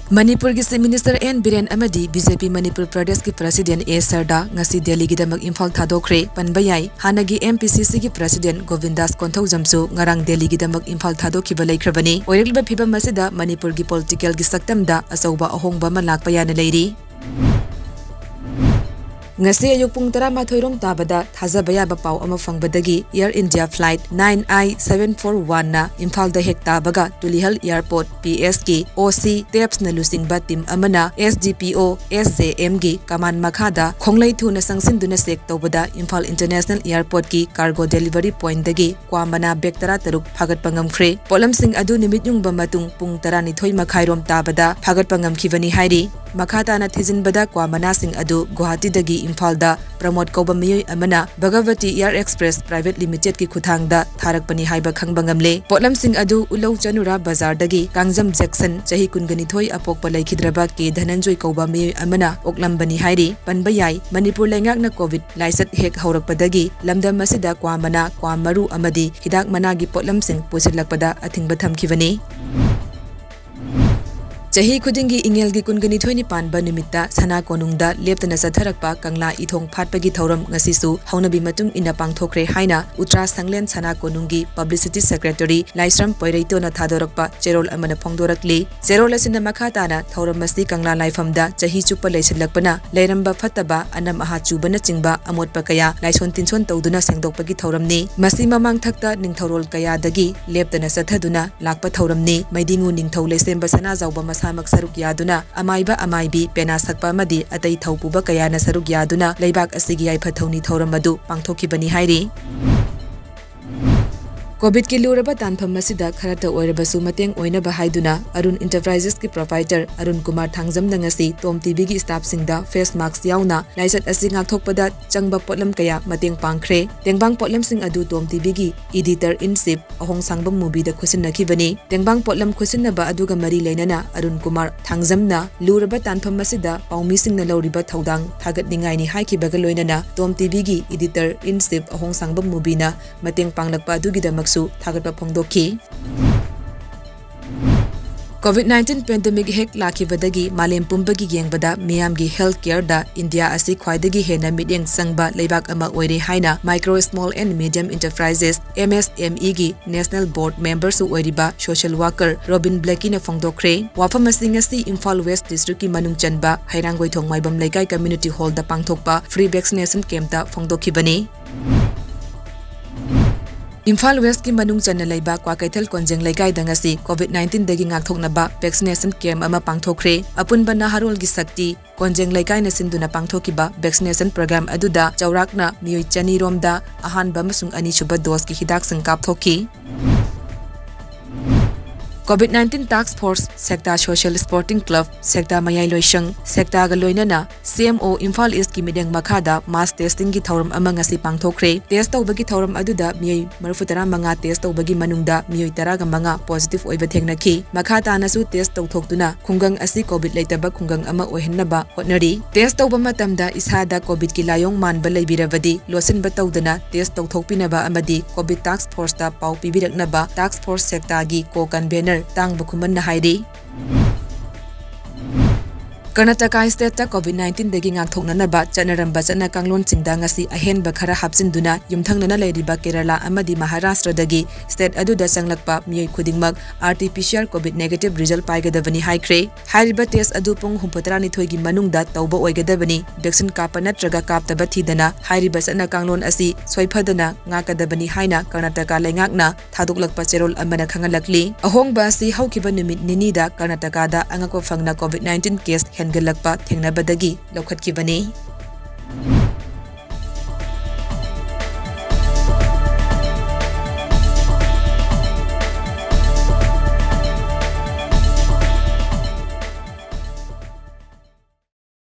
Manipur ki Minister N Biren amadi BJP Manipur Pradesh ki President A Sarda ngasi Delhi gi damak Imphal thadokre panbayai hanagi MPCC ki President Govindas Konthau jamsu ngarang Delhi gi damak Imphal thadokhiba leikrabani oirikba phibam masida Manipur gi political gi saktamda achauba ahongba ma lakpa yana leiri ngasi ayuk pung 12 rom tabada thajaba yaba pau ama fangbadagi Air India flight 9I741 na Imphal da hek tabaga Tulihal Airport PSK OC TEPS na lusingba team amana SDPO SJM gi kaman makhada khonglai thuna sangsinduna sek tawbada Imphal International Airport ki cargo delivery point dagi kwamana bek tara taruk phagat pangam khre polam sing adu nimit yung ba matung pung 12 makhai rom tabada phagat pangam khibani hairi makhata na thijinbada kwamana sing adu Guwahati dagi Imphal da promote kauba miyoi amana Bhagavati Air Express Private Limited ki khuthangda tharakpani haiba khangbangamle potlam sing adu ulau chanura bazar dagi Kangjam Jackson chahi kungani thoi apokpa laikhidraba ke Dhananjoy kauba miyoi amana oklambani hairi panbayai Manipur lengak na COVID laisat hek haurakpadagi lamdam masida kwamana kwamaru amadi hidak managi potlam sing pusilakpada athingba thamkhibani Chahi khudingi ingelgi kungani thoini panba nimitta sana konungda leptana satharakpa kangla ithong phatpagi thoram ngasisu haunabi matung ina pangthokre haina Utra Sanglen sana konungi publicity secretary Laisram Poiraito na thadorakpa cherol amana phongdorakli cherol asina makhata na thoram masti kangla laifamda chahi chupa leisilakpana leiramba phataba anam aha chubana chingba amotpa kaya laison tinson tawduna sengdokpagi thoramni masi mamang thakta ningthorol kaya dagi leptana sathaduna lakpa thoramni maidingu ningthau leisemba sana zawba samak saruk yaduna amaiba amaibi pena sakpa madi atai thaupuba kayana saruk yaduna leibak asigi yaifa thauni thoram madu pangthokibani hairi COVID ki luraba tanpham masida kharata oirabasu mateng oina ba haiduna Arun Enterprises ki provider Arun Kumar Thangjam ngasi TOMTV gi staff singda face mask yauna laisat asing ngakthokpada changba potlam kaya mateng pangkhre tengbang potlam sing adu TOMTV gi editor in chief ahong sangbam movie da khusin nakhibani tengbang potlam khusin na ba aduga mari leinana Arun Kumar Thangjam na luraba tanpham masida paumi sing na lawriba thaudang thagat ningai ni haiki baga loinana TOMTV gi editor in chief ahong sangbam movie na mateng panglakpa adugi damak su thagatpa phongdokhi COVID-19 pandemic hek lakhibadagi malem pumbagi yengbada miyamgi healthcare da India asi khwaidagi hena midyeng sangba leibak ama oire haina micro small and medium enterprises MSME gi national board member su oiriba social worker Robin Blackie na phongdokre wafam asingasi Imphal West district ki manung chanba hairangoi thong maibam laikai community hall da pangthokpa free vaccination camp da phongdokhibani Imphal West ki manung channa leiba Kwakaithal Konjeng laikai dangasi COVID-19 dagi ngakthoknaba vaccination camp ama pangthokre apunba naharol gi sakti Konjeng laikai na sinduna pangthokiba vaccination program aduda chaurakna miyoi chani romda ahanba masung ani suba dose ki hidak sang kapthoki COVID-19 Task Force Sekta Social Sporting Club Sekta Mayai Loisang Sekta Galoinana CMO Imphal East ki mideng makhada mass testing gi thoram ama ngasi pangthokre test tawbagi thoram aduda miyoi 35 test tawbagi manungda miyoi 15 positive oiba thengnaki makhata nasu test tawthoktuna khungang asi COVID leitaba khungang ama oihnaba hotnari test tawba matamda isada COVID ki layong manba leibirabadi losinba tawdana test tawthokpinaba amadi COVID Task Force ta pau pibiraknaba Task Force Sekta gi co-convener tang bakuman na hairi Karnataka state ta COVID-19 dagi ngakthoknanaba chanaramba chana kanglon chingda ngasi ahenba khara hapjinduna yumthangnana leiriba Kerala amadi Maharashtra dagi state aduda changlakpa miyoi khudingmak RT-PCR COVID negative result paigadabani haikre hairiba test adu pung 73 gi manungda tawba oigadabani vaccine kapa natraga kaptaba thidana hairiba chana kanglon asi soifadana ngakadabani haina Karnataka leingakna thadoklakpa cherol amana khangalakli ahongba asi haukiba numit nini da Karnataka da angako phangna COVID-19 case hengalakpa thengnabadagi lokhatkibani